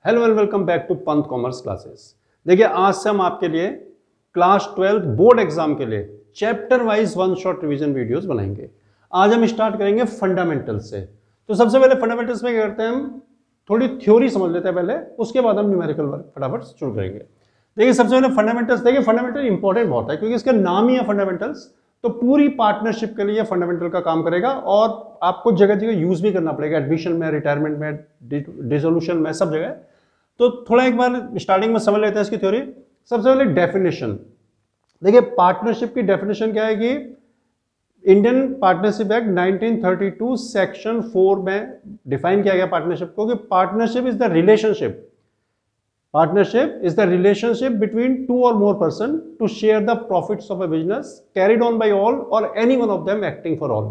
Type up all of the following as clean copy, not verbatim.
Hello and welcome back to Pant commerce classes. देखिए आज से हम आपके लिए क्लास 12 बोर्ड एग्जाम के लिए chapter wise one shot revision videos बनाएंगे। आज हम स्टार्ट करेंगे फंडामेंटल्स से। तो सबसे पहले फंडामेंटल्स में क्या करते हैं, हम थोड़ी थ्योरी समझ लेते हैं पहले, उसके बाद हम न्यूमेरिकल वर्क फटाफट शुरू करेंगे। देखिए सबसे पहले फंडामेंटल्स, देखिए फंडामेंटल इंपॉर्टेंट बहुत है क्योंकि इसका नाम ही है फंडामेंटल्स। तो पूरी पार्टनरशिप के लिए फंडामेंटल का काम करेगा और आपको जगह जगह यूज भी करना पड़ेगा, एडमिशन में, रिटायरमेंट में, डिसोल्यूशन में, सब जगह। तो थोड़ा एक बार स्टार्टिंग में समझ लेते हैं इसकी थ्योरी। सबसे पहले डेफिनेशन। देखिए पार्टनरशिप की डेफिनेशन क्या है कि इंडियन पार्टनरशिप एक्ट 1932 सेक्शन 4 में डिफाइन किया गया पार्टनरशिप को कि partnership is the relationship between two or more person to share the profits of a business carried on by all or any one of them acting for all।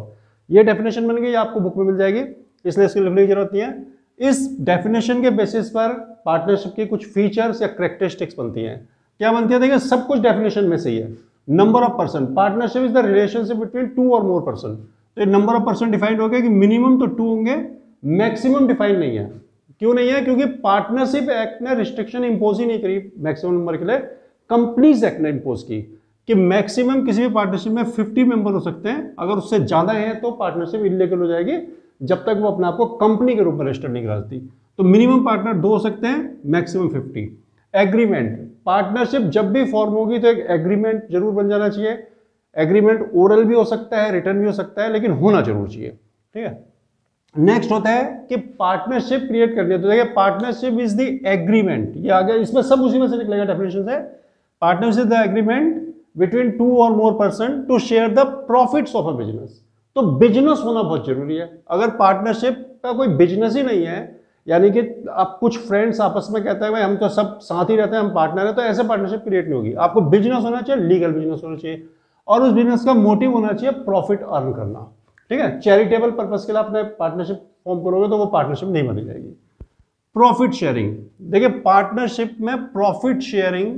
ये definition बन गई, आपको book में मिल जाएगी, इसलिए इसकी लिखने की जरूरत नहीं है। इस डेफिनेशन के बेसिस पर पार्टनरशिप की कुछ फीचर्स या कैरेक्टरिस्टिक्स बनती हैं। क्या बनती है? देखिए सब कुछ डेफिनेशन में से ही है। Number of person, partnership is the relationship between two or more person. तो नंबर ऑफ पर्सन डिफाइंड हो गया कि मिनिमम तो 2 होंगे, मैक्सिमम डिफाइंड नहीं है। क्यों नहीं है? क्योंकि पार्टनरशिप एक्ट ने रिस्ट्रिक्शन इंपोज ही नहीं करी मैक्सिमम नंबर के लिए, कंपनीज एक्ट ने इंपोज की कि मैक्सिमम किसी भी पार्टनरशिप में 50 मेंबर हो सकते हैं। अगर उससे ज्यादा है तो पार्टनरशिप इलीगल हो जाएगी जब तक वो अपने आप को कंपनी के रूप में रजिस्टर नहीं कराती। तो मिनिमम पार्टनर 2 हो सकते हैं, मैक्सिमम 50। एग्रीमेंट, पार्टनरशिप जब भी फॉर्म होगी तो एक एग्रीमेंट जरूर बन जाना चाहिए। एग्रीमेंट ओरल भी हो सकता है, रिटर्न भी हो सकता है, लेकिन होना जरूर चाहिए। ठीक है। नेक्स्ट होता है कि पार्टनरशिप क्रिएट करनी है। तो देखिए पार्टनरशिप इज द एग्रीमेंट, ये आ गया, इसमें सब उसी में से निकलेगा डेफिनेशन से। Partnership is the agreement between two or more person to share the profits of a business. तो बिजनेस होना बहुत जरूरी है। अगर पार्टनरशिप का कोई बिजनेस ही नहीं है, यानी कि आप कुछ फ्रेंड्स आपस में कहते हैं भाई हम तो सब साथ ही रहते हैं, हम पार्टनर हैं, तो ऐसे पार्टनरशिप क्रिएट नहीं होगी। आपको बिजनेस होना चाहिए, लीगल बिजनेस होना चाहिए, और उस बिजनेस का मोटिव होना चाहिए प्रॉफिट अर्न करना। ठीक है। चैरिटेबल पर्पस के लिए आपने पार्टनरशिप फॉर्म करोगे तो वो पार्टनरशिप नहीं बनी जाएगी। प्रॉफिट शेयरिंग, देखिए पार्टनरशिप में प्रॉफिट शेयरिंग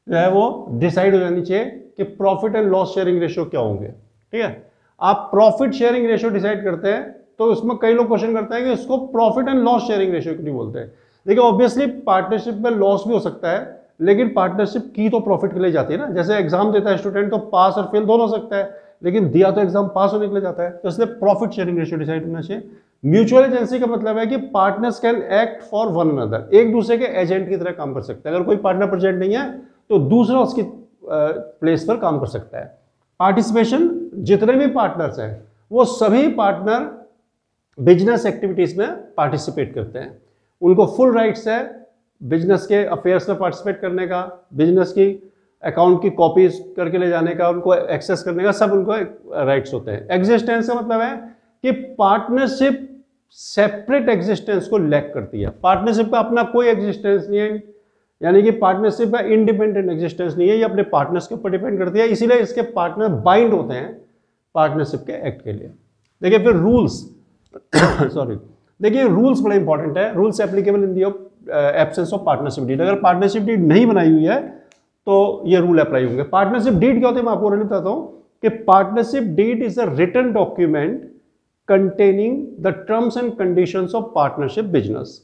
जो है वो डिसाइड हो जानी चाहिए कि profit and loss sharing ratio क्या होंगे। ठीक है। आप प्रॉफिट शेयरिंग रेशियो डिसाइड करते हैं तो उसमें कई लोग क्वेश्चन करते हैं कि इसको profit and loss sharing ratio क्यों बोलते हैं। देखिए ऑब्वियसली पार्टनरशिप में लॉस भी हो सकता है, लेकिन पार्टनरशिप की तो प्रॉफिट के लिए जाती है ना। जैसे एग्जाम देता है स्टूडेंट तो पास और फेल दोनों हो सकता है, लेकिन दिया तो एग्जाम पास होने के लिए जाता है, तो इसलिए प्रॉफिट शेयरिंग रेशियो डिसाइड होना चाहिए। म्यूचुअल एजेंसी का मतलब है कि partners can act for one another, एक दूसरे के एजेंट की तरह काम कर सकते हैं। अगर कोई पार्टनर प्रेजेंट नहीं है तो दूसरा उसकी प्लेस पर काम कर सकता है। पार्टिसिपेशन, जितने भी पार्टनर्स हैं वो सभी पार्टनर बिजनेस एक्टिविटीज में पार्टिसिपेट करते हैं। उनको फुल राइट्स है बिजनेस के अफेयर्स में पार्टिसिपेट करने का, बिजनेस की अकाउंट की कॉपीज करके ले जाने का, उनको एक्सेस करने का, सब उनको राइट्स होते हैं। एग्जिस्टेंस का मतलब है कि पार्टनरशिप सेपरेट एग्जिस्टेंस को लैक करती है। पार्टनरशिप का अपना कोई एग्जिस्टेंस नहीं है, यानी कि पार्टनरशिप का इंडिपेंडेंट एग्जिस्टेंस नहीं है, ये अपने पार्टनर्स के ऊपर डिपेंड करती है, इसीलिए इसके पार्टनर बाइंड होते हैं पार्टनरशिप के एक्ट के लिए। देखिए फिर रूल्स सॉरी, देखिए रूल्स बड़ा इंपॉर्टेंट है। Rules applicable in the absence of partnership deed. अगर पार्टनरशिप डीड नहीं बनाई हुई है तो ये रूल अप्लाई होंगे। पार्टनरशिप डीड क्या होते हैं मैं आपको बताता हूं कि partnership deed is a written document containing the terms and conditions of partnership business.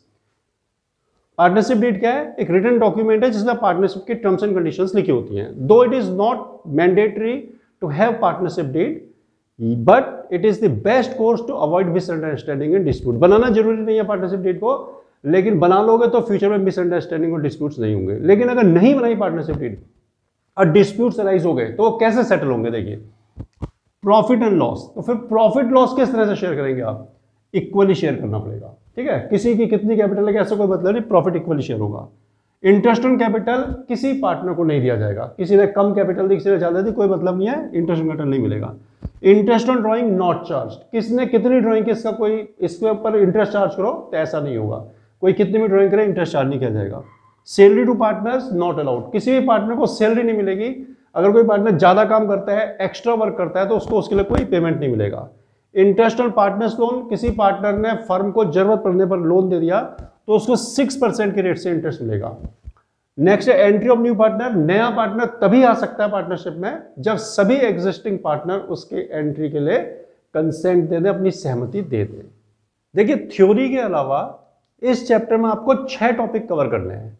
Partnership deed क्या है? एक रिटन डॉक्यूमेंट है जिसमें पार्टनरशिप की टर्म्स एंड कंडीशंस लिखी होती हैं। Though it is not mandatory to have partnership deed, but it is the best course to avoid misunderstanding and dispute. बनाना जरूरी नहीं है पार्टनरशिप डीड को, लेकिन बना लोगे तो फ्यूचर में मिसअंडरस्टैंडिंग और डिस्प्यूट्स नहीं होंगे। लेकिन अगर नहीं बनाई पार्टनरशिप डीड और डिस्प्यूट्स अराइज हो गए तो वो कैसे सेटल होंगे? देखिए प्रॉफिट एंड लॉस, तो फिर प्रॉफिट लॉस किस तरह से शेयर करेंगे आप? इक्वली शेयर करना पड़ेगा। ठीक है। किसी की कितनी कैपिटल है ऐसा कोई मतलब नहीं, प्रॉफिट इक्वली शेयर होगा। इंटरेस्ट ऑन कैपिटल किसी पार्टनर को नहीं दिया जाएगा, किसी ने कम कैपिटल दी किसी ने ज्यादा दी, कोई मतलब नहीं है, इंटरेस्ट ऑन कैपिटल नहीं मिलेगा। Interest on drawing not charge, किसने कितनी ड्रॉइंग की इसका कोई इसके ऊपर इंटरेस्ट चार्ज करो तो ऐसा नहीं होगा, कोई कितनी भी ड्राइंग करे इंटरेस्ट चार्ज नहीं किया जाएगा। Salary to partners not allowed, किसी भी पार्टनर को सैलरी नहीं मिलेगी। अगर कोई पार्टनर ज्यादा काम करता है, एक्स्ट्रा वर्क करता है, तो उसको उसके लिए कोई पेमेंट नहीं मिलेगा। इंटरेस्ट ऑन पार्टनर्स लोन, किसी पार्टनर ने फर्म को जरूरत पड़ने पर लोन दे दिया तो उसको 6% के रेट से इंटरेस्ट मिलेगा। नेक्स्ट है एंट्री ऑफ न्यू पार्टनर, नया पार्टनर तभी आ सकता है पार्टनरशिप में जब सभी एग्जिस्टिंग पार्टनर उसके एंट्री के लिए कंसेंट दे दे, अपनी सहमति दे दे। देखिए थ्योरी के अलावा इस चैप्टर में आपको 6 टॉपिक कवर करने हैं।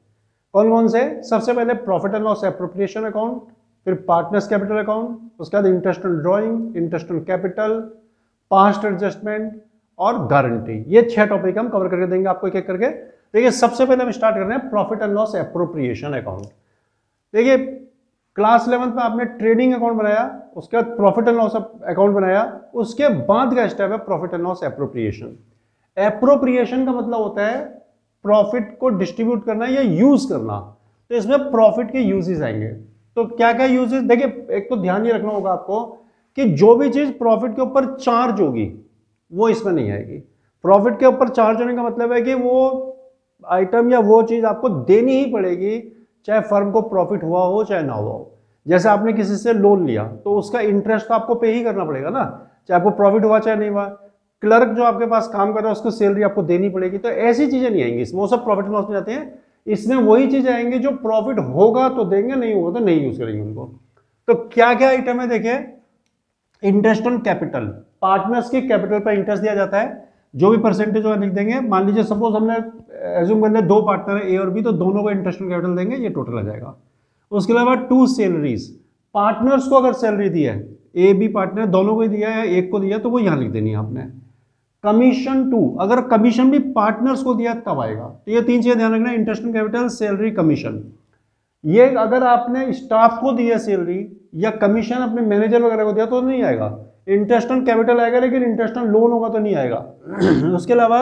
कौन कौन से? सबसे पहले profit and loss appropriation account, फिर पार्टनर्स कैपिटल अकाउंट, उसके बाद interest on drawing, interest on capital, past adjustment और गारंटी। ये 6 टॉपिक हम कवर करके देंगे आपको एक एक करके। देखिए सबसे पहले हम स्टार्ट कर रहे हैं profit and loss appropriation account. देखिए क्लास 11th में आपने ट्रेडिंग अकाउंट बनाया, उसके बाद प्रॉफिट एंड लॉस अकाउंट बनाया, उसके बाद का स्टेप है profit and loss appropriation. Appropriation का मतलब होता है प्रॉफिट को डिस्ट्रीब्यूट करना या यूज करना। तो इसमें प्रॉफिट के यूजेस आएंगे। तो क्या क्या यूजेस? देखिए एक तो ध्यान ये रखना होगा आपको कि जो भी चीज प्रॉफिट के ऊपर चार्ज होगी वो इसमें नहीं आएगी। प्रॉफिट के ऊपर चार्ज होने का मतलब है कि वो आइटम या वो चीज आपको देनी ही पड़ेगी, चाहे फर्म को प्रॉफिट हुआ हो चाहे ना हुआ हो। जैसे आपने किसी से लोन लिया तो उसका इंटरेस्ट तो आपको पे ही करना पड़ेगा ना, चाहे आपको प्रॉफिट हुआ चाहे नहीं हुआ। क्लर्क जो आपके पास काम कर रहा है उसको सैलरी आपको देनी पड़ेगी। तो ऐसी चीजें नहीं आएंगी इसमें, वो सब प्रॉफिट लॉस में जाते हैं। इसमें वही चीजें आएंगी जो प्रॉफिट होगा तो देंगे, नहीं होगा तो नहीं यूज करेंगे उनको। तो क्या क्या आइटम है देखिए, इंटरेस्ट ऑन कैपिटल, पार्टनर्स के कैपिटल पर इंटरेस्ट दिया जाता है। जो भी परसेंटेज होगा लिख देंगे। मान लीजिए सपोज हमने एज्यूम कर लिया 2 पार्टनर है ए और बी, तो दोनों को इंटरेस्ट ऑन कैपिटल देंगे, ये टोटल आ जाएगा। उसके अलावा 2 सैलरीज, पार्टनर्स को अगर सैलरी दी है, ए बी पार्टनर दोनों को दिया है या एक को दिया तो वो यहां लिख देनी है आपने। कमीशन 2, अगर कमीशन भी पार्टनर्स को दिया तब आएगा। तो ये 3 चीजें ध्यान रखना, interest on capital, salary, commission. ये अगर आपने स्टाफ को दी है सैलरी या कमीशन अपने मैनेजर वगैरह को दिया तो नहीं आएगा। इंटरेस्ट ऑन कैपिटल आएगा लेकिन इंटरेस्ट ऑन लोन होगा तो नहीं आएगा। उसके अलावा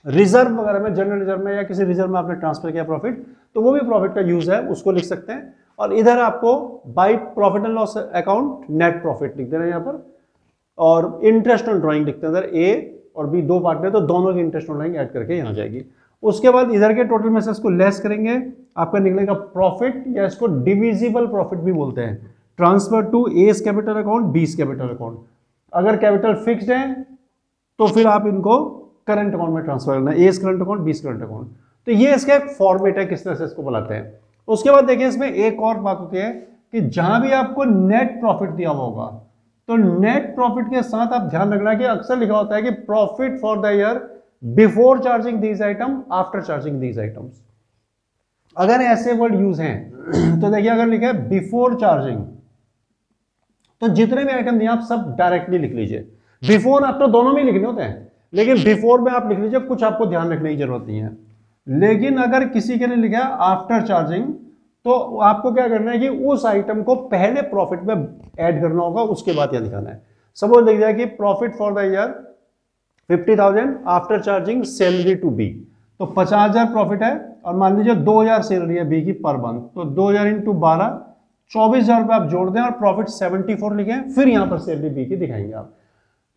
रिजर्व वगैरह में, जनरल रिजर्व में या किसी रिजर्व में आपने ट्रांसफर किया प्रॉफिट, तो वो भी प्रॉफिट का यूज है, उसको लिख सकते हैं। और इधर आपको by profit and loss account net profit लिख देना है यहाँ पर, और इंटरेस्ट ऑन ड्रॉइंग लिखते हैं। इधर ए और बी 2 पार्टनर तो दोनों की इंटरेस्ट ऑन ड्रॉइंग ऐड करके यहाँ जाएगी। उसके बाद इधर के टोटल में से इसको लेस करेंगे, आपका निकलेगा प्रॉफिट, या इसको डिविजिबल प्रॉफिट भी बोलते हैं। Transfer to A's capital account, B's capital account. अगर कैपिटल फिक्स्ड है तो फिर आप इनको करंट अकाउंट में ट्रांसफर करना है, एस करंट अकाउंट, बीस करंट अकाउट। तो ये इसका एक फॉर्मेट है किस तरह से इसको बुलाते हैं। उसके बाद देखिए इसमें एक और बात होती है कि जहां भी आपको नेट प्रॉफिट दिया हुआ होगा तो नेट प्रॉफिट के साथ आप ध्यान रखना कि अक्सर लिखा होता है कि profit for the year before charging these item, after charging these items. अगर ऐसे वर्ड यूज हैं तो देखिए अगर लिखा है बिफोर चार्जिंग तो जितने भी आइटम दिए आप सब डायरेक्टली लिख लीजिए। बिफोर आफ्टर दोनों में लिखने होते हैं, लेकिन बिफोर में आप लिख लीजिए, कुछ आपको ध्यान रखने की जरूरत नहीं है। लेकिन अगर किसी के लिए लिखा है आफ्टर चार्जिंग तो आपको क्या करना है कि उस आइटम को पहले प्रॉफिट में ऐड करना होगा, उसके बाद यह दिखाना है। सपोज लिख दिया कि profit for the year 50,000 after charging salary to B, तो 50,000 प्रॉफिट है और मान लीजिए 2,000 सैलरी है बी की पर मंथ, तो 2,000 इंटू 12 24,000 रुपये आप जोड़ दें और प्रॉफिट 74 लिखें, फिर यहां पर सैलरी बी की दिखाएंगे आप।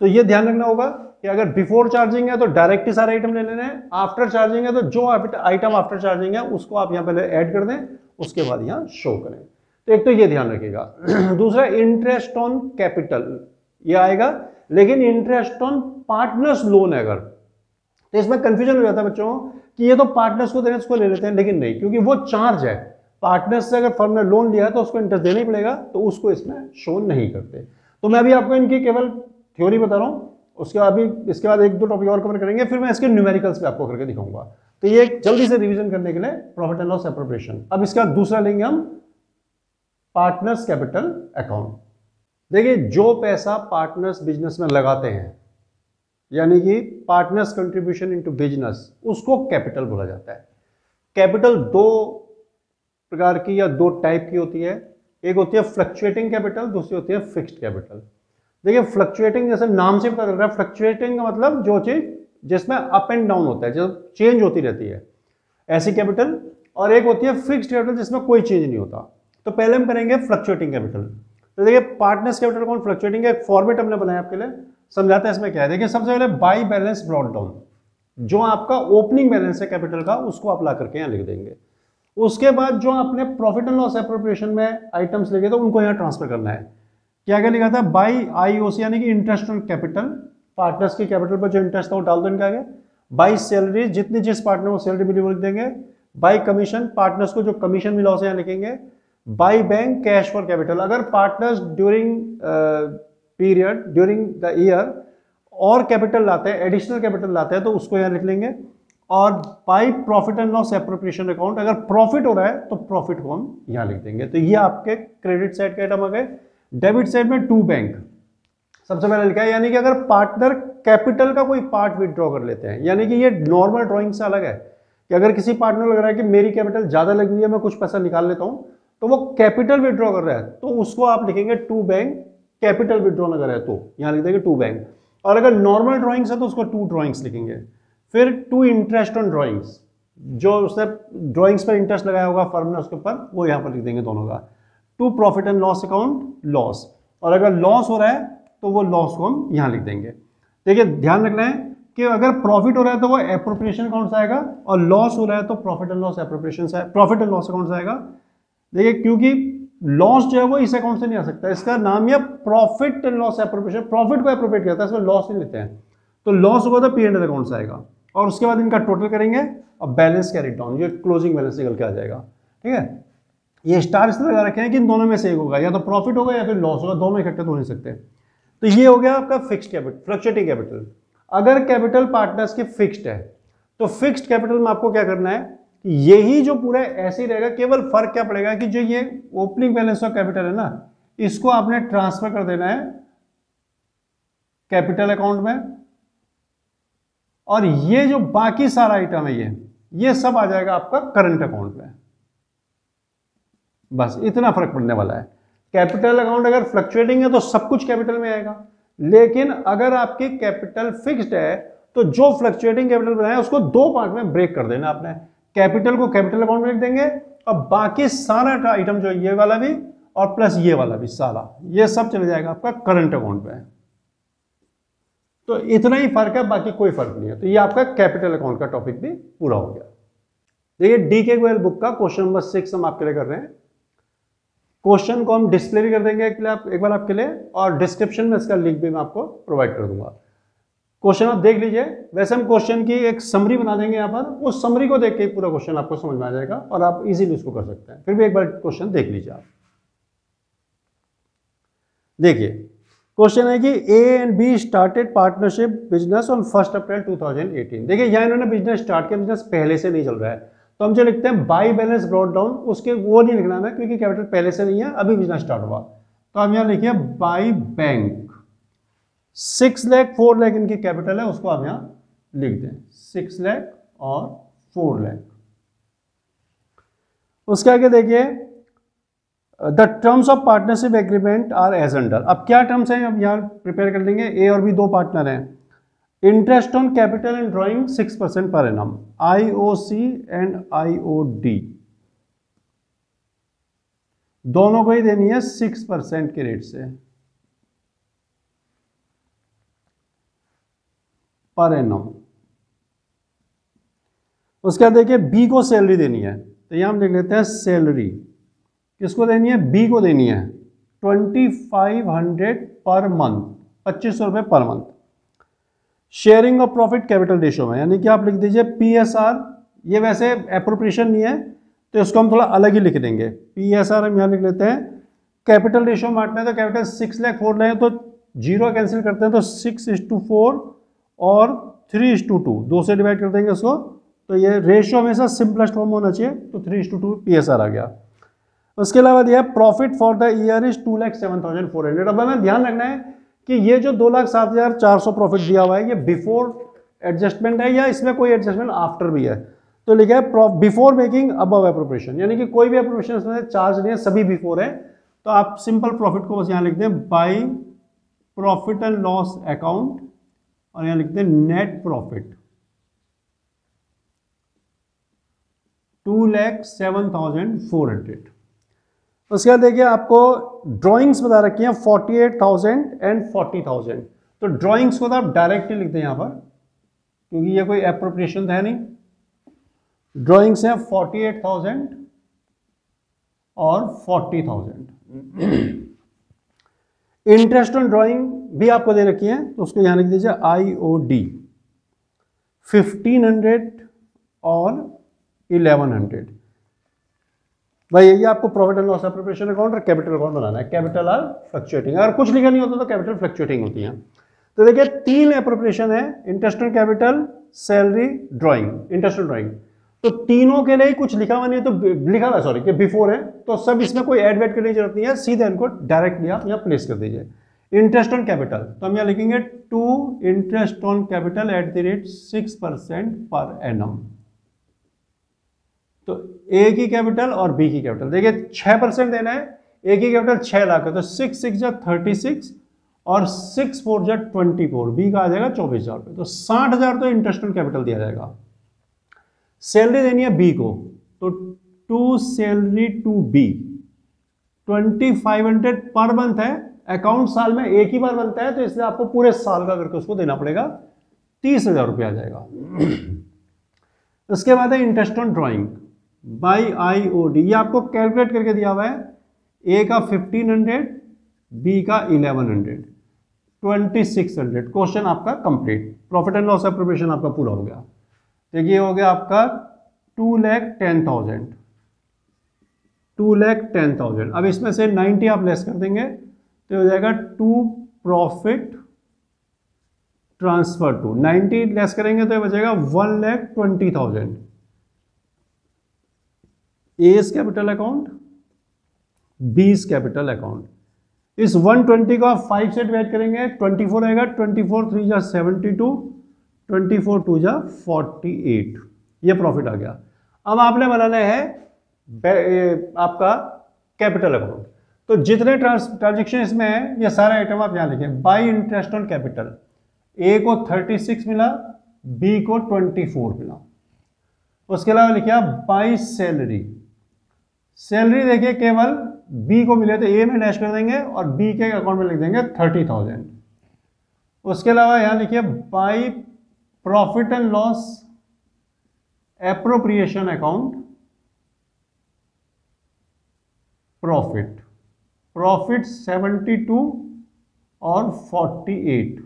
तो ये ध्यान रखना होगा कि अगर बिफोर चार्जिंग है तो डायरेक्ट ही सारे आइटम ले लेने हैं, आफ्टर चार्जिंग है तो जो आइटम आफ्टर चार्जिंग है उसको आप यहां पहले ऐड कर दें, उसके बाद यहां शो करें। तो एक तो ये ध्यान रखिएगा। दूसरा इंटरेस्ट ऑन कैपिटल ये आएगा, लेकिन इंटरेस्ट ऑन पार्टनर्स लोन है अगर, तो इसमें कंफ्यूजन हो जाता है बच्चों कि ये तो पार्टनर्स को देने उसको ले लेते हैं, लेकिन नहीं, क्योंकि वो चार्ज है। पार्टनर्स से अगर फर्म ने लोन लिया है तो उसको इंटरेस्ट देना ही पड़ेगा, तो उसको इसमें शो नहीं करते। तो मैं अभी आपको इनकी केवल थ्योरी बता रहा हूं, उसके बाद अभी इसके बाद 1-2 टॉपिक और कवर करेंगे, फिर मैं इसके न्यूमेरिकल्स पे आपको करके दिखाऊंगा। तो ये जल्दी से रिवीजन करने के लिए प्रॉफिट एंड लॉस एप्रोप्रिएशन। अब इसका दूसरा लेंगे हम पार्टनर्स कैपिटल अकाउंट। देखिए जो पैसा पार्टनर्स बिजनेस में लगाते हैं, यानी कि पार्टनर्स कंट्रीब्यूशन इनटू बिजनेस, उसको कैपिटल बोला जाता है। कैपिटल 2 प्रकार की या 2 टाइप की होती है, एक होती है फ्लक्चुएटिंग कैपिटल, दूसरी होती है फिक्स्ड कैपिटल। देखिए फ्लक्चुएटिंग जैसे नाम से पता चल रहा है, फ्लक्चुएटिंग का मतलब जो चीज जिसमें अप एंड डाउन होता है, जो चेंज होती रहती है, ऐसी कैपिटल। और एक होती है फिक्स्ड कैपिटल जिसमें कोई चेंज नहीं होता। तो पहले हम करेंगे फ्लक्चुएटिंग कैपिटल। तो देखिए पार्टनर्स कैपिटल कौन, फ्लक्चुएटिंग एक फॉर्मेट हमने बनाया आपके लिए, समझाते हैं इसमें क्या है। देखिए सबसे पहले बाई बैलेंस ब्रॉट डाउन, जो आपका ओपनिंग बैलेंस है कैपिटल का उसको आप ला करके यहाँ लिख देंगे। उसके बाद जो आपने प्रॉफिट एंड लॉस एप्रोप्रिएशन में आइटम्स लिखे थे उनको यहाँ ट्रांसफर करना है। क्या क्या लिखा था, बाई आईओसी यानी कि इंटरेस्ट ऑन कैपिटल, पार्टनर्स की कैपिटल पर जो इंटरेस्ट था वो डाल दो इनके आगे। बाई सैलरी, जितनी जिस पार्टनर को सैलरी मिली वो लिख देंगे। बाई कमीशन, पार्टनर्स को जो कमीशन मिला उसे यहाँ लिखेंगे। By bank, cash for capital, अगर partners during period during the year और कैपिटल लाते हैं, एडिशनल कैपिटल लाते हैं तो उसको यहाँ लिख लेंगे। और by profit and loss appropriation account, अगर प्रॉफिट हो रहा है तो प्रॉफिट को हम यहां लिख देंगे। तो ये आपके क्रेडिट साइड के आइटम आ गए। डेबिट साइड में टू बैंक सबसे पहले लिखा है, यानी कि अगर पार्टनर कैपिटल का कोई पार्ट विथड्रॉ कर लेते हैं, यानी कि ये नॉर्मल ड्राइंग से अलग है कि अगर किसी पार्टनर लग रहा है कि मेरी कैपिटल ज्यादा लगी हुई है, मैं कुछ पैसा निकाल लेता हूं, तो वो कैपिटल विथड्रॉ कर रहा है तो उसको आप लिखेंगे टू बैंक कैपिटल विथड्रॉ अगर है तो यहां लिख देंगे टू बैंक। और अगर नॉर्मल ड्राइंग्स है तो उसको टू ड्राइंग्स लिखेंगे। फिर टू इंटरेस्ट ऑन ड्राइंग्स, जो उसने ड्राइंग्स पर इंटरेस्ट लगाया होगा फर्म ने उसके ऊपर, वो यहां पर लिख देंगे दोनों का। To profit and loss account loss, और अगर लॉस हो रहा है तो वो लॉस को हम यहां लिख देंगे। देखिए ध्यान रखना है कि अगर प्रॉफिट हो रहा है तो वो एप्रोप्रिएशन अकाउंट से आएगा, और लॉस हो रहा है तो प्रॉफिट एंड लॉस एप्रोप्रिएशन से, प्रॉफिट एंड लॉस अकाउंट से आएगा। देखिए क्योंकि लॉस जो है वो इस अकाउंट से नहीं आ सकता, इसका नाम है profit and loss appropriation, profit को एप्रोप्रिएट करता है, इसमें लॉस नहीं लेते हैं। तो लॉस होगा तो P&L अकाउंट से आएगा, और उसके बाद इनका टोटल करेंगे और बैलेंस कैरी डाउन, ये क्लोजिंग बैलेंस निकल के आ जाएगा। ठीक है, ये स्टार इस तरह लगा रखे हैं कि इन दोनों में से एक होगा, या तो प्रॉफिट होगा या फिर लॉस होगा, दोनों इकट्ठे तो हो नहीं सकते। तो ये हो गया आपका फिक्स्ड कैपिटल, फ्लक्चुएटिंग कैपिटल। अगर कैपिटल पार्टनर्स की फिक्स्ड है तो फिक्स्ड कैपिटल में आपको क्या करना है कि यही जो पूरा ऐसे ही रहेगा, केवल फर्क क्या पड़ेगा कि जो ये ओपनिंग बैलेंस ऑफ कैपिटल है ना, इसको आपने ट्रांसफर कर देना है कैपिटल अकाउंट में, और ये जो बाकी सारा आइटम है ये सब आ जाएगा आपका करंट अकाउंट में। बस इतना फर्क पड़ने वाला है। कैपिटल अकाउंट अगर फ्लक्चुएटिंग है तो सब कुछ कैपिटल में आएगा, लेकिन अगर आपकी कैपिटल फिक्स्ड है तो जो फ्लक्चुएटिंग कैपिटल बनाया उसको दो पार्ट में ब्रेक कर देना आपने। कैपिटल को कैपिटल अकाउंट में लिख देंगे, और बाकी सारा आइटम जो ये वाला भी और प्लस ये वाला भी सारा, ये सब चले जाएगा आपका करंट अकाउंट में। तो इतना ही फर्क है, बाकी कोई फर्क नहीं है। तो ये आपका कैपिटल अकाउंट का टॉपिक भी पूरा हो गया। देखिए DK गोयल बुक का क्वेश्चन नंबर 6 हम आपके लिए कर रहे हैं। क्वेश्चन को हम डिस्प्ले भी कर देंगे एक बार आपके लिए, और डिस्क्रिप्शन में इसका लिंक भी मैं आपको प्रोवाइड कर दूंगा। क्वेश्चन आप देख लीजिए। वैसे हम क्वेश्चन की एक समरी बना देंगे यहाँ पर, उस समरी को देख के पूरा क्वेश्चन आपको समझ में आ जाएगा और आप इजीली उसको कर सकते हैं। फिर भी एक बार क्वेश्चन देख लीजिए आप। देखिए क्वेश्चन है कि A and B started partnership business on 1 अप्रैल 2018। देखिए यहाँ इन्होंने बिजनेस स्टार्ट किया, बिजनेस पहले से नहीं चल रहा है, तो हम जो लिखते हैं बाई बैलेंस ब्रॉट डाउन, उसके वो नहीं लिखना है क्योंकि कैपिटल पहले से नहीं है, अभी बिजनेस स्टार्ट हुआ। तो हम यहाँ लिखिए बाई बैंक 6 लाख 4 लाख इनकी कैपिटल है, उसको हम यहाँ लिख दें 6 लाख और 4 लाख। उसके आगे देखिए the terms of partnership agreement are as under. अब क्या टर्म्स हैं अब यहाँ प्रिपेयर कर लेंगे। A और B दो पार्टनर हैं। Interest on capital and drawing 6% per annum, IOC and IOD दोनों को ही देनी है 6% के रेट से पर एनम। उसके बाद देखिए B को सैलरी देनी है, तो यहां हम लिख लेते हैं सैलरी किसको देनी है, B को देनी है 2500 पर मंथ, 2500 रुपये per month. Sharing of profit capital ratio में, यानी कि आप लिख दीजिए PSR। ये वैसे एप्रोप्रिएशन नहीं है तो इसको हम थोड़ा अलग ही लिख देंगे। PSR हम यहाँ लिख लेते हैं। कैपिटल रेशियो में बांटना है तो कैपिटल 6 लाख 4 लाख तो जीरो कैंसिल करते हैं तो 6:4 और 3:2 2 से डिवाइड कर देंगे उसको, तो ये रेशियो हमेशा सिंपलेस्ट फॉर्म होना चाहिए, तो 3:2 PSR आ गया। उसके अलावा दिया profit for the year is 2,07,400। अब हमें ध्यान रखना है कि ये जो 2,07,400 प्रॉफिट दिया हुआ है ये बिफोर एडजस्टमेंट है या इसमें कोई एडजस्टमेंट आफ्टर भी है। तो लिखा है बिफोर मेकिंग अबव एप्रोप्रिएशन, यानी कि कोई भी एप्रोप्रिएशन इसमें चार्ज नहीं है, सभी बिफोर है। तो आप सिंपल प्रॉफिट को बस यहाँ लिख दें by profit and loss account, और यहाँ लिखते हैं नेट प्रॉफिट 2,07,400। उसके बाद देखिए आपको ड्राइंग्स बता रखी हैं 48,000 एंड 40,000। तो ड्राइंग्स को तो आप डायरेक्टली लिखते हैं यहाँ पर क्योंकि ये कोई एप्रोप्रिएशन है नहीं। ड्राइंग्स हैं 48,000 और 40,000। इंटरेस्ट ऑन ड्राइंग भी आपको दे रखी है तो उसको यहाँ लिख दीजिए IOD 1,500 और 1,100। भाई ये आपको profit and loss appropriation account और कैपिटल अकाउंट बनाना है। कैपिटल आर फ्लक्चुएटिंग, अगर कुछ लिखा नहीं होता तो कैपिटल फ्लक्चुएटिंग होती है। तो देखिए 3 एप्रोप्रिएशन है, interest on capital, salary, drawing, interest drawing. तो तीनों के लिए कुछ लिखा हुआ नहीं है, तो लिखा हुआ सॉरी कि बिफोर है, तो सब इसमें कोई ऐड वेड करने की जरूरत नहीं है, सीधे इनको डायरेक्टली आप यहाँ प्लेस कर दीजिए। इंटरेस्ट ऑन कैपिटल, तो हम यहाँ लिखेंगे to interest on capital at the rate 6% per annum. तो ए की कैपिटल और बी की कैपिटल, देखिए 6% देना है, ए की कैपिटल 6 लाख है, तो 6 6 जा 36 और 6 4 जा 24, बी का आ जाएगा 24,000 रुपये, तो 60,000 तो इंटरेस्ट ऑन कैपिटल दिया जाएगा। सैलरी देनी है बी को, तो to salary to B 2500 per month है, अकाउंट साल में एक ही बार बनता है, तो इसलिए आपको पूरे साल का करके उसको देना पड़ेगा, 30,000 रुपये आ जाएगा। उसके बाद है interest on drawing by IOD, ये आपको कैलकुलेट करके दिया हुआ है, ए का 1500, बी का 1100, 2600। क्वेश्चन आपका complete, profit and loss appropriation आपका पूरा हो गया। देखिए हो गया आपका 2,10,000, 2,10,000। अब इसमें से 90 आप लेस कर देंगे तो हो जाएगा to profit transfer to, 90 less करेंगे तो बचेगा 1,20,000। A's capital account, B's capital account. इस 120 को आप 5 से डिवाइड करेंगे, 24 आएगा, 24 3 जा 72, 24 2 जा 48, ये प्रॉफिट आ गया। अब आपने बनाना है आपका कैपिटल अकाउंट, तो जितने ट्रांजेक्शन इसमें है ये सारे आइटम आप यहां लिखें। बाई इंटरेस्ट ऑन कैपिटल, ए को 36 मिला, बी को 24 मिला। उसके अलावा लिखिए बाई सैलरी, सैलरी देखिए केवल बी को मिले तो ए में डैश कर देंगे और बी के अकाउंट में लिख देंगे 30,000। उसके अलावा यहां लिखिए by profit and loss appropriation account, profit, profit 72 और 48,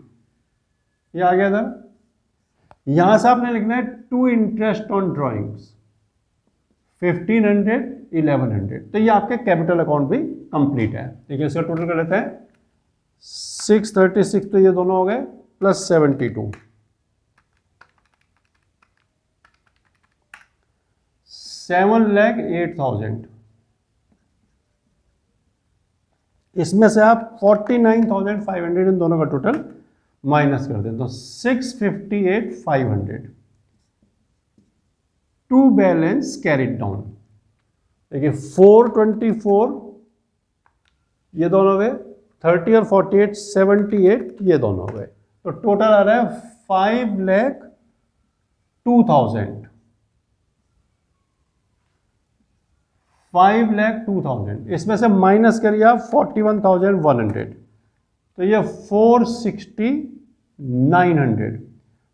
ये आ गया था। यहां से आपने लिखना है टू इंटरेस्ट ऑन ड्राइंग्स 1500, 1100, तो ये आपके कैपिटल अकाउंट भी कंप्लीट है। देखिए इसका टोटल कर लेते हैं, 636 तो ये दोनों हो गए प्लस 72, 7,08,000। इसमें से आप 49,500 इन दोनों का टोटल माइनस कर दें तो 658,500 टू बैलेंस कैरिड डाउन। देखिए 424 ये दोनों हो गए, 30 और 48 78 ये दोनों हो गए, तो टोटल आ रहा है 5,02,000, 5,02,000। इसमें से माइनस करिए आप 41,100, तो ये 460,900।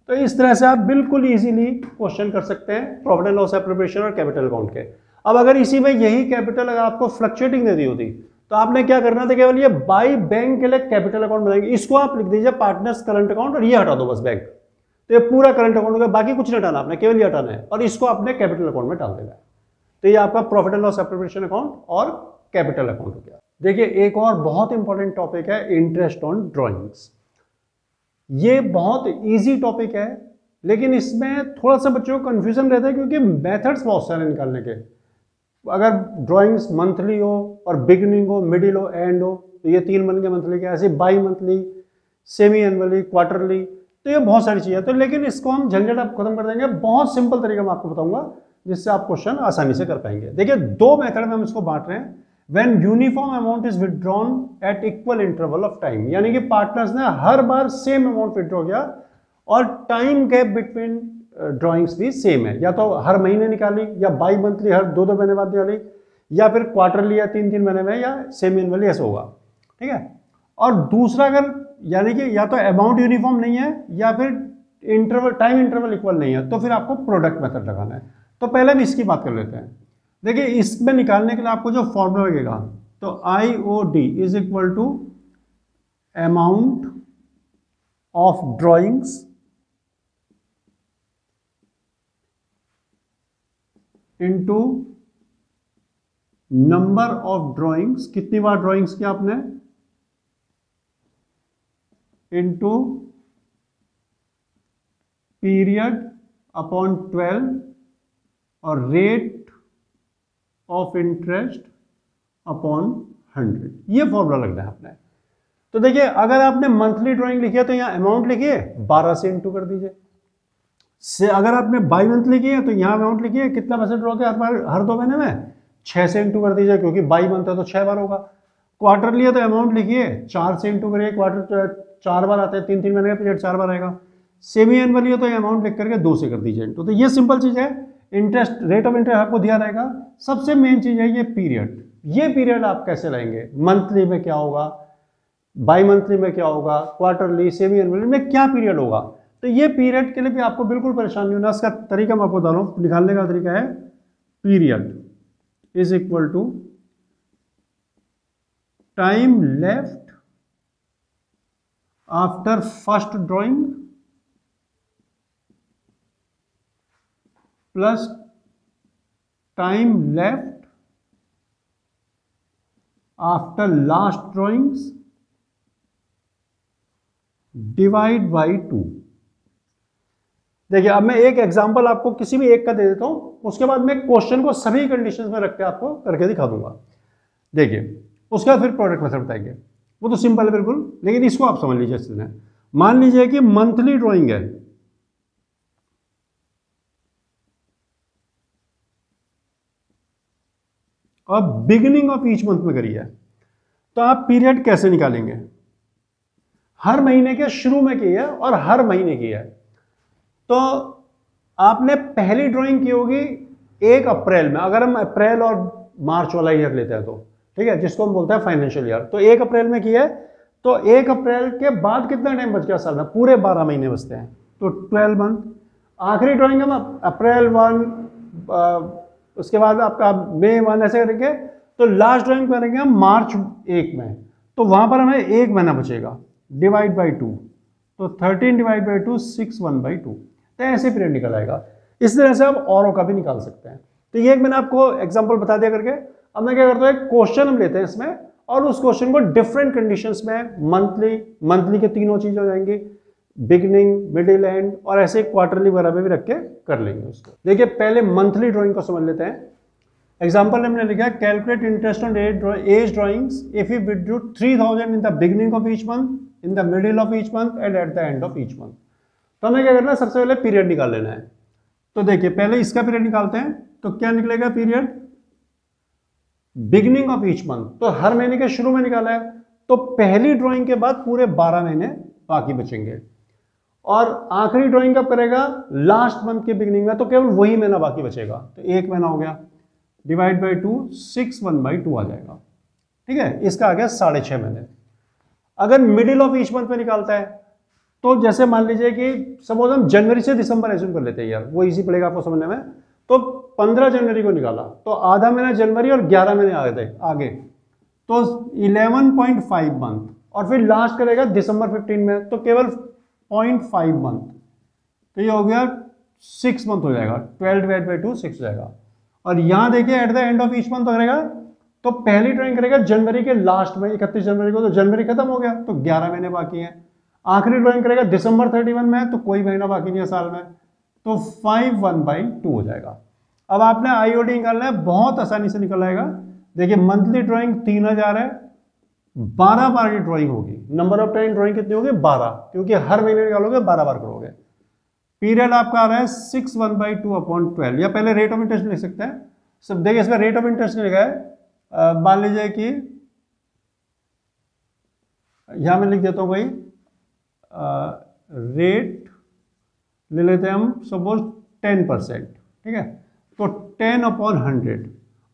तो इस तरह से आप बिल्कुल इजीली क्वेश्चन कर सकते हैं प्रॉफिट एंड लॉस एप्रोप्रिएशन और कैपिटल अकाउंट के। अब अगर इसी में यही कैपिटल अगर आपको फ्लक्चुएटिंग दे दी होती तो आपने क्या करना था, केवल ये बाई बैंक के लिए कैपिटल अकाउंट बनाएंगे, इसको आप लिख दीजिए पार्टनर्स करंट अकाउंट और ये हटा दो बस बैंक, तो ये पूरा करंट अकाउंट होगा, बाकी कुछ नहीं हटाना आपने, केवल ये हटाना है और इसको आपने कैपिटल अकाउंट में डाल देना है। तो ये आपका profit and loss appropriation account और कैपिटल अकाउंट हो गया। देखिए एक और बहुत इंपॉर्टेंट टॉपिक है इंटरेस्ट ऑन ड्राइंग्स। ये बहुत इजी टॉपिक है, लेकिन इसमें थोड़ा सा बच्चों को कंफ्यूजन रहता है क्योंकि मेथड्स बहुत सारे निकालने के। अगर ड्राइंग्स मंथली हो और बिगिनिंग हो, मिडिल हो, एंड हो, तो ये 3 बन के मंथली के, ऐसे by monthly, semi annually, quarterly, तो ये बहुत सारी चीज़ें। तो लेकिन इसको हम झंझट आप खत्म कर देंगे, बहुत सिंपल तरीका मैं आपको बताऊंगा जिससे आप क्वेश्चन आसानी से कर पाएंगे। देखिए 2 मेथड में हम इसको बांट रहे हैं। When uniform amount is withdrawn at equal interval of time, यानी कि पार्टनर्स ने हर बार सेम अमाउंट विथड्रॉ किया और टाइम गैप बिटवीन ड्राइंग्स भी सेम है, या तो हर महीने निकाली या बाई मंथली हर 2-2 महीने बाद निकाली, या फिर क्वार्टरली या 3-3 महीने में, या सेमी एनुअली, ऐसा होगा, ठीक है। और दूसरा अगर यानी कि या तो अमाउंट यूनिफॉर्म नहीं है या फिर इंटरवल टाइम इंटरवल इक्वल नहीं है, तो फिर आपको प्रोडक्ट मेथड लगाना है। तो पहले हम इसकी बात कर लेते हैं। देखिए इसमें निकालने के लिए आपको जो फॉर्मूला लगेगा, तो IOD is equal to amount of drawings into number of drawings, कितनी बार ड्राइंग्स किया आपने, इनटू पीरियड अपॉन 12 और रेट ऑफ इंटरेस्ट अपॉन 100, ये फॉर्मूला लगना है आपने। तो देखिए अगर आपने मंथली ड्राइंग लिखी है तो यहाँ अमाउंट लिखिए 12 से इंटू कर दीजिए, से अगर आपने बाई मंथ लिखी है तो यहाँ अमाउंट लिखिए कितना परसेंट ड्रॉ हर 2 महीने में 6 से इंटू कर दीजिए, क्योंकि बाई मंथ है तो 6 बार होगा। क्वार्टर लिया तो अमाउंट लिखिए 4 से इंटू करिए, क्वार्टर 4 बार आते हैं, 3 महीने का पीरियड 4 बार आएगा। सेमी एनुअल लिया तो अमाउंट लिख करके 2 से कर दीजिए इंटू। तो ये सिंपल चीज़ है, इंटरेस्ट रेट ऑफ इंटरेस्ट आपको दिया रहेगा। सबसे मेन चीज़ है ये पीरियड, ये पीरियड आप कैसे लाएंगे, मंथली में क्या होगा, बाई मंथली में क्या होगा, क्वार्टरली, सेमी एनुअली में क्या पीरियड होगा। तो ये पीरियड के लिए भी आपको बिल्कुल परेशान नहीं होना। इसका तरीका मैं आपको बता रहा हूँ, निकालने का तरीका है period is equal to time left after first drawing plus time left after last drawings divide by 2। देखिए अब मैं एक एग्जांपल आपको किसी भी एक का दे देता हूं, उसके बाद मैं क्वेश्चन को सभी कंडीशंस में रख के आपको करके दिखा दूंगा। देखिए उसके बाद फिर प्रोडक्ट मेथड बताएंगे, वो तो सिंपल है बिल्कुल, लेकिन इसको आप समझ लीजिए। इसमें मान लीजिए कि मंथली ड्राइंग है, और बिगिनिंग ऑफ ईच मंथ में करी है, तो आप पीरियड कैसे निकालेंगे, हर महीने के शुरू में की है और हर महीने की है। तो आपने पहली ड्राइंग की होगी 1 अप्रैल में, अगर हम अप्रैल और मार्च वाला ईयर लेते हैं तो ठीक है, जिसको हम बोलते हैं फाइनेंशियल ईयर। तो 1 अप्रैल में की है, तो 1 अप्रैल के बाद कितना टाइम बच गया साल में, पूरे 12 महीने बचते हैं, तो 12 मंथ। आखिरी ड्राइंग हम अप्रैल 1, उसके बाद आपका मई 1 ऐसे करेंगे, तो लास्ट ड्राइंग करेंगे हम मार्च 1 में, तो वहां पर हमें 1 महीना बचेगा, डिवाइड बाई 2, तो 13 डिवाइड बाई 2 6 1/2, तो ऐसे पीरियड निकल आएगा। इस तरह से आप औरों का भी निकाल सकते हैं। तो ये एक मैंने आपको एग्जांपल बता दिया करके। अब मैं क्या करता हूँ, एक क्वेश्चन हम लेते हैं इसमें, और उस क्वेश्चन को डिफरेंट कंडीशंस में मंथली के तीनों चीज हो जाएंगी, बिगनिंग, मिडिल, एंड, और ऐसे क्वार्टरली वगैरह में भी रख के कर लेंगे उसको। देखिए पहले मंथली ड्राइंग को समझ लेते हैं। एग्जाम्पल हमने लिखा है, calculate interest on A's drawings if you withdraw 3000 in the beginning of each month, in the middle of each month and at the end of each month. तो हमें क्या करना है, सबसे पहले पीरियड निकाल लेना है। तो देखिए पहले इसका पीरियड निकालते हैं, तो क्या निकलेगा, period beginning of each month, तो हर महीने के शुरू में निकाला है, तो पहली ड्राइंग के बाद पूरे 12 महीने बाकी बचेंगे। और आखिरी ड्राइंग कब करेगा, लास्ट मंथ के बिगिनिंग में, तो केवल वही महीना बाकी बचेगा, तो 1 महीना हो गया, डिवाइड बाई 2 6 1/2 आ जाएगा। ठीक है, इसका आ गया 6.5 महीने। अगर मिडिल ऑफ ईच मंथ में निकालता है, तो जैसे मान लीजिए कि सपोज हम जनवरी से दिसंबर एज्यूम कर लेते हैं यार, वो इजी पड़ेगा आपको समझने में। तो 15 जनवरी को निकाला, तो आधा महीना जनवरी और 11 महीने आगे, तो 11.5 मंथ, और फिर लास्ट करेगा दिसंबर 15 में, तो केवल 0.5 मंथ, तो ये हो गया 6 मंथ हो जाएगा, 12 डिवाइड बाई 2 6 हो जाएगा। और यहाँ देखिए eight the end of each month करेगा, तो पहली ड्राइंग करेगा जनवरी के लास्ट में 31 जनवरी को, तो जनवरी खत्म हो गया, तो 11 महीने बाकी हैं। आखिरी ड्राइंग करेगा दिसंबर 31 में, तो कोई महीना बाकी नहीं है साल में, तो 5 1/2 हो जाएगा। अब आपने आईओडी निकालना है, बहुत आसानी से निकल आएगा। देखिए मंथली ड्राइंग 3000 है, 12 बार की ड्राइंग होगी, नंबर ऑफ टाइम ड्राइंग कितनी होगी, 12, क्योंकि हर महीने निकालोगे 12 बार करोगे। पीरियड आपका आ रहा है 6 1/2/12, या पहले रेट ऑफ इंटरेस्ट लिख सकते हैं। सब देखिए इसमें रेट ऑफ इंटरेस्ट नहीं लिखा है, मान लीजिए कि यहां मैं लिख देता हूं भाई, रेट ले लेते हैं हम सपोज 10%, ठीक है, तो 10/100,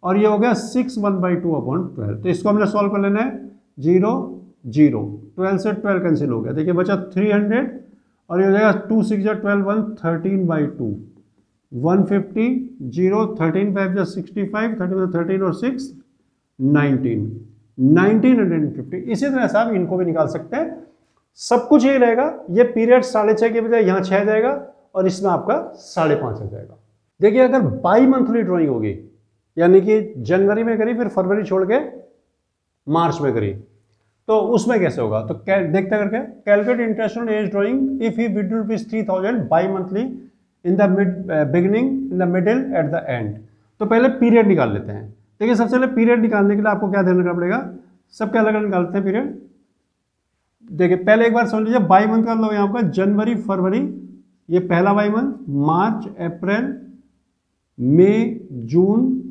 और ये हो गया 6 1/2/12। तो इसको हमने सॉल्व कर लेना है, 0 0, 12 से 12 कैंसिल हो गया, देखिए बचा 300, और ये हो जाएगा 2 6 12 1 13/2, 150, 0 13 5 65, 13 और 6 19, 1950। इसी तरह से आप इनको भी निकाल सकते हैं। सब कुछ यही रहेगा, ये पीरियड 6.5 के बजाय यहाँ 6 जाएगा, और इसमें आपका 5.5 आ जाएगा। देखिए अगर बाई मंथली ड्राइंग होगी, यानी कि जनवरी में करी फिर फरवरी छोड़ के मार्च में करी, तो उसमें कैसे होगा, तो देखते करके, calculate interest on A's drawing if he withdraw ₹3000 by monthly in the beginning, in the middle, at the end. तो पहले पीरियड निकाल लेते हैं। देखिए सबसे पहले पीरियड निकालने के लिए आपको क्या ध्यान रखना पड़ेगा, सबके अलग अलग निकालते हैं पीरियड। देखिए पहले एक बार समझ लीजिए, बाई मंथ का मतलब यहाँ पर जनवरी फरवरी, ये पहला बाई मंथ, मार्च अप्रैल मई जून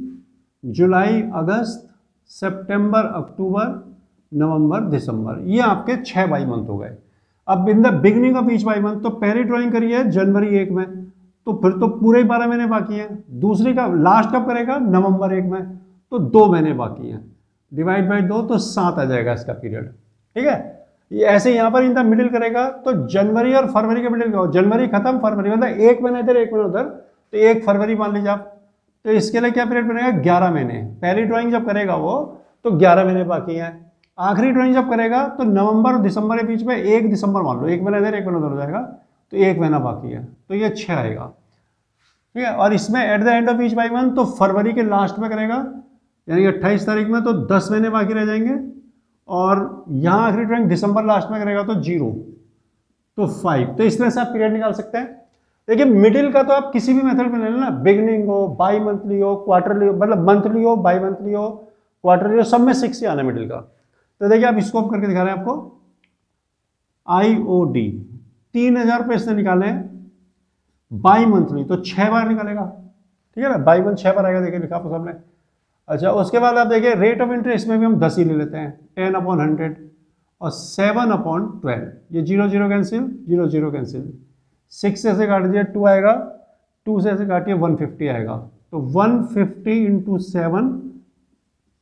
जुलाई अगस्त सितंबर अक्टूबर नवंबर दिसंबर, ये आपके 6 बाई मंथ हो गए। अब in the beginning of each by month, तो पहली ड्राइंग करी है जनवरी 1 में, तो फिर तो पूरे 12 महीने बाकी हैं। दूसरी का लास्ट कब करेगा, नवंबर 1 में, तो 2 महीने बाकी हैं, डिवाइड बाई 2 तो 7 आ जाएगा इसका पीरियड। ठीक है, ये ऐसे यहाँ पर इन द मिडिल करेगा, तो जनवरी और फरवरी के मिडिल का, जनवरी खत्म फरवरी, मतलब 1 महीना इधर 1 महीना उधर, तो 1 फरवरी मान लीजिए आप। तो इसके लिए क्या पीरियड बनेगा, 11 महीने। पहली ड्राइंग जब करेगा वो, तो 11 महीने बाकी हैं। आखिरी ड्राइंग जब करेगा तो नवंबर और दिसंबर के बीच में 1 दिसंबर मान लो, 1 महीना इधर 1 महीना उधर हो जाएगा, तो 1 महीना बाकी है, तो ये 6 आएगा। ठीक है, और इसमें eight the end of each by month, तो फरवरी के लास्ट में करेगा, यानी 28 तारीख में, तो 10 महीने बाकी रह जाएंगे। और यहाँ आखिरी ड्राइंग दिसंबर लास्ट में करेगा, तो 0, तो 5। तो इस तरह से आप पीरियड निकाल सकते हैं। देखिए मिडिल का तो आप किसी भी मेथड में ले लेना, बिगनिंग हो, बाई मंथली हो, क्वार्टरली हो, मतलब मंथली हो, बाई मंथली हो, क्वार्टरली हो, सब में 6 ही आना मिडिल का। तो देखिए आप इसको करके दिखा रहे हैं आपको, IOD 3000 रुपये इसने निकाले हैं बाई मंथली, तो 6 बार निकालेगा। ठीक है ना, बाई मंथ 6 बार आएगा, देखिए लिखा आपको सामने। अच्छा, उसके बाद आप देखिए रेट ऑफ इंटरेस्ट में भी हम 10 ही ले लेते हैं, 10/100 और 7/12। ये 0 0 कैंसिल, 0 0 कैंसिल, 6 से काट दिया 2 आएगा, 2 से काटिए 150 आएगा, तो 150 इंटू 7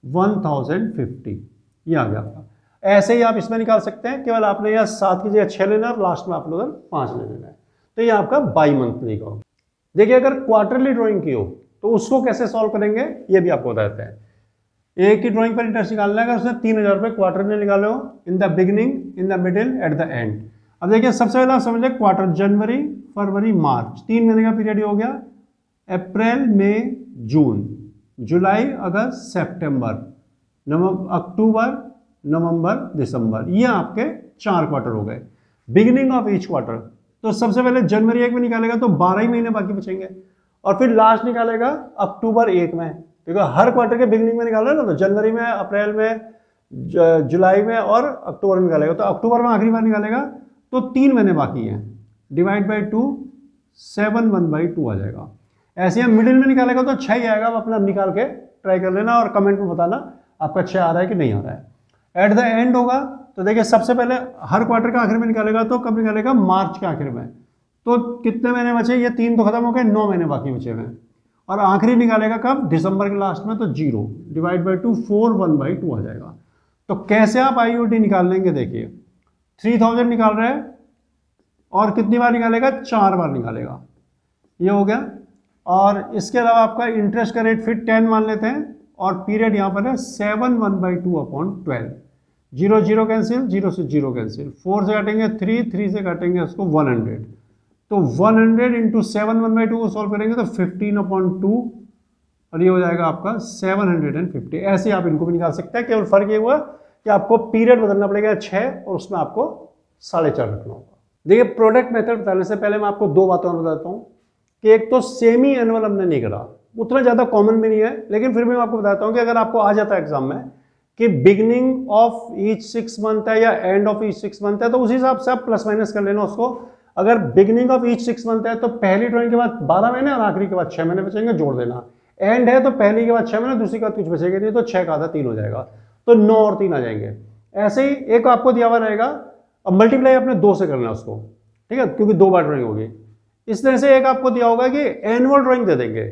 1050, ये आ गया आपका। ऐसे ही आप इसमें निकाल सकते हैं, केवल आपने यहाँ 7 की जगह 6 लेना और लास्ट में आप लोग 5 ले लेना है। तो ये आपका बाई मंथली का हो। देखिए अगर क्वार्टरली ड्राइंग की हो तो उसको कैसे सॉल्व करेंगे ये भी आपको बताते हैं। एक ही ड्राइंग पर इंटरेस्ट निकालना है, अगर उसने 3000 रुपये क्वार्टर में निकाले हो, इन the beginning, in the middle, at the and. अब देखिए सबसे पहले आप समझिए क्वार्टर, जनवरी फरवरी मार्च, 3 महीने का पीरियड हो गया, अप्रैल मई जून जुलाई अगस्त सितंबर अक्टूबर नवंबर दिसंबर, ये आपके 4 क्वार्टर हो गए। बिगिनिंग ऑफ ईच क्वार्टर, तो सबसे पहले जनवरी 1 में निकालेगा तो 12 ही महीने बाकी बचेंगे, और फिर लास्ट निकालेगा अक्टूबर 1 में, क्योंकि हर क्वार्टर के बिगिनिंग में निकाल रहे हैं ना, तो जनवरी में, अप्रैल में, जुलाई में और अक्टूबर में निकालेगा, तो अक्टूबर में आखिरी बार निकालेगा, तो 3 महीने बाकी हैं, डिवाइड बाई 2 7/1/2 आ जाएगा। ऐसे हम मिडिल में निकालेगा तो 6 ही आएगा। आप अपना निकाल के ट्राई कर लेना और कमेंट में बताना आपका 6 आ रहा है कि नहीं आ रहा है। एट द एंड होगा, तो देखिए सबसे पहले हर क्वार्टर का आखिर में निकालेगा, तो कब निकालेगा, मार्च के आखिर में, तो कितने महीने बचे, ये 3 तो खत्म हो गए, 9 महीने बाकी बचे हुए हैं। और आखिरी निकालेगा कब, दिसंबर के लास्ट में, तो 0 डिवाइड बाई 2 4/1/2 आ जाएगा। तो कैसे आप IOD निकाल लेंगे, देखिए 3000 निकाल रहे हैं और कितनी बार निकालेगा, 4 बार निकालेगा, ये हो गया। और इसके अलावा आपका इंटरेस्ट का रेट फिर 10 मान लेते हैं, और पीरियड यहाँ पर है 7/1/2/12। 0 0 कैंसिल, 0 से 0 कैंसिल, 4 से काटेंगे 3, 3 से काटेंगे उसको 100, तो 100 इंटू 7/1/2 को सॉल्व करेंगे तो 15/2, और ये हो जाएगा आपका 750। ऐसे आप इनको भी निकाल सकते हैं। केवल फर्क ये हुआ कि आपको पीरियड बदलना पड़ेगा 6 और उसमें आपको 4.5 रखना होगा। देखिए प्रोडक्ट मेथड बताने से पहले मैं आपको 2 बातों बताता हूँ कि एक तो सेमी एनुअल हमने नहीं करा, उतना ज़्यादा कॉमन भी नहीं है, लेकिन फिर भी मैं आपको बताता हूँ कि अगर आपको आ जाता है एग्जाम में कि बिगनिंग ऑफ ईच 6 मंथ है या एंड ऑफ ईच 6 मंथ है, तो उस हिसाब से आप प्लस माइनस कर लेना उसको। अगर बिगनिंग ऑफ ईच 6 मंथ है तो पहली ड्राइंग के बाद 12 महीने और आखिरी के बाद 6 महीने बचेंगे, जोड़ देना। एंड है तो पहली के बाद 6 महीने, दूसरी के बाद कुछ बचेगा नहीं, तो 6 का आधा 3 हो जाएगा, तो 9 और 3 आ जाएंगे। ऐसे ही एक आपको दिया हुआ रहेगा, अब मल्टीप्लाई अपने 2 से करना है उसको, ठीक है, क्योंकि 2 बार ड्राइंग होगी। इस तरह से एक आपको दिया होगा कि एनुअल ड्राइंग दे देंगे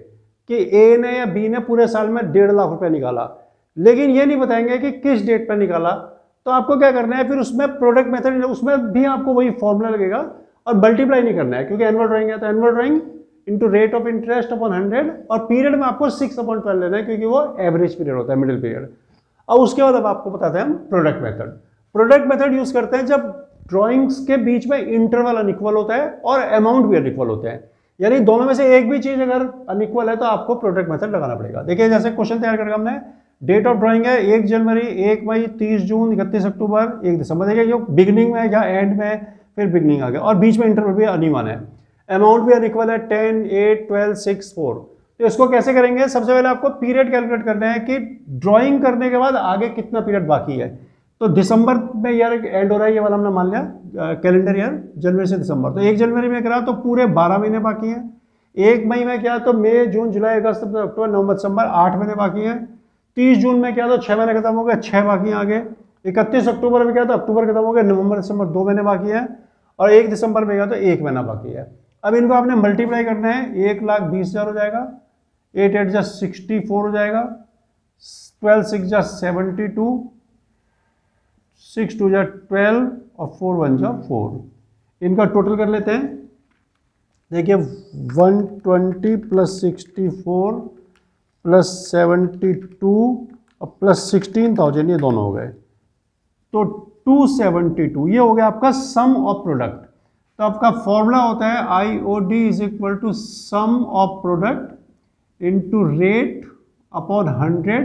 कि ए ने या बी ने पूरे साल में 1.5 लाख रुपए निकाला, लेकिन ये नहीं बताएंगे कि किस डेट पर निकाला। तो आपको क्या करना है, फिर उसमें प्रोडक्ट मेथड, उसमें भी आपको वही फॉर्मूला लगेगा और मल्टीप्लाई नहीं करना है, क्योंकि एनुअल ड्राइंग है तो annual drawing into rate of interest upon 100, और पीरियड में आपको 6/12 लेना है, क्योंकि वो एवरेज पीरियड होता है, मिडिल पीरियड। और उसके बाद अब आपको बताते हैं हम product method. Product method use करते हैं जब ड्राइंग्स के बीच में इंटरवल अनइक्वल होता है और अमाउंट भी अनइक्वल होते हैं, यानी दोनों में से एक भी चीज अगर अनइक्वल है तो आपको प्रोडक्ट मेथड लगाना पड़ेगा। देखिए जैसे क्वेश्चन तैयार करके हमने डेट ऑफ ड्राइंग है 1 जनवरी, 1 मई, 30 जून, 31 अक्टूबर, 1 दिसंबर। देखिए जो बिगनिंग में है या एंड में है, फिर बिगनिंग आ गया, और बीच में इंटरवल भी अनइवन है। अमाउंट भी अनइक्वल है 10, 8, 12, 6, 4। तो इसको कैसे करेंगे? सबसे पहले आपको पीरियड कैलकुलेट करना है कि ड्राइंग करने के बाद आगे कितना पीरियड बाकी है। तो दिसंबर में ईयर एंड हो रहा है, ये वाला हमने मान लिया कैलेंडर ईयर, जनवरी से दिसंबर। तो 1 जनवरी में करा तो पूरे 12 महीने बाकी हैं। 1 मई में क्या तो मई, जून, जुलाई, अगस्त, सितंबर, अक्टूबर, नवंबर, दिसंबर, 8 महीने बाकी हैं। 30 जून में क्या तो 6 महीने खत्म हो गए, 6 बाकी हैं आगे। 31 अक्टूबर में क्या तो अक्टूबर खत्म हो गया, नवंबर, दिसंबर 2 महीने बाकी हैं। और 1 दिसंबर में क्या तो 1 महीना बाकी है। अब इनको आपने मल्टीप्लाई करना है, 1,20,000 हो जाएगा, 8 8 जा 64 हो जाएगा, 12 6 जा 72, 6 2 जा 12 और 4 1 जा 4। इनका टोटल कर लेते हैं। देखिए 120 प्लस 64 प्लस 72 और प्लस 16,000, ये दोनों हो गए, तो 272 ये हो गया आपका सम ऑफ प्रोडक्ट। तो आपका फॉर्मूला होता है IOD is equal to sum of product into rate upon 100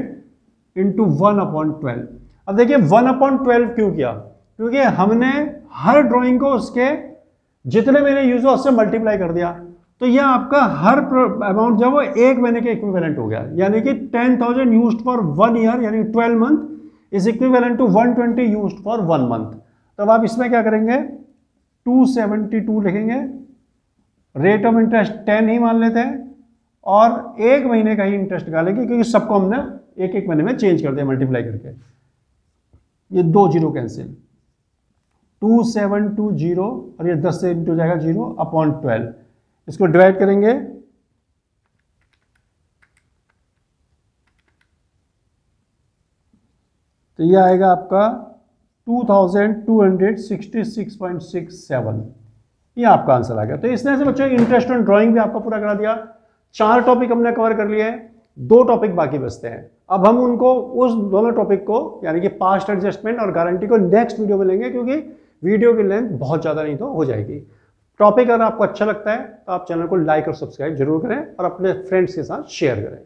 into 1/12। अब देखिए 1/12 क्यों किया? क्योंकि हमने हर ड्राइंग को उसके जितने महीने यूज हो उससे मल्टीप्लाई कर दिया। तो यह आपका हर अमाउंट जब वो 1 महीने के इक्विवेलेंट हो गया, यानी कि 10,000 यूज्ड फॉर 1 ईयर यानी 12 month is equivalent to 120 used for 1 month. तब आप इसमें क्या करेंगे, 272 लिखेंगे, रेट ऑफ इंटरेस्ट 10 ही मान लेते हैं, और 1 महीने का ही इंटरेस्ट निकालेंगे क्योंकि सबको हमने एक एक महीने में चेंज कर दिया मल्टीप्लाई करके। ये 2 जीरो कैंसिल, 2720 और ये 10 से इंटू जाएगा 0 अपॉन 12। इसको डिवाइड करेंगे तो ये आएगा आपका 2266.67। ये आपका आंसर आ गया। तो इस तरह से बच्चों इंटरेस्ट ऑन ड्राइंग भी आपका पूरा करा दिया। 4 टॉपिक हमने कवर कर लिए हैं, 2 टॉपिक बाकी बचते हैं। अब हम उनको उस दोनों टॉपिक को यानी कि पास्ट एडजस्टमेंट और गारंटी को नेक्स्ट वीडियो में लेंगे, क्योंकि वीडियो की लेंथ बहुत ज़्यादा नहीं तो हो जाएगी। टॉपिक अगर आपको अच्छा लगता है तो आप चैनल को लाइक और सब्सक्राइब जरूर करें और अपने फ्रेंड्स के साथ शेयर करें।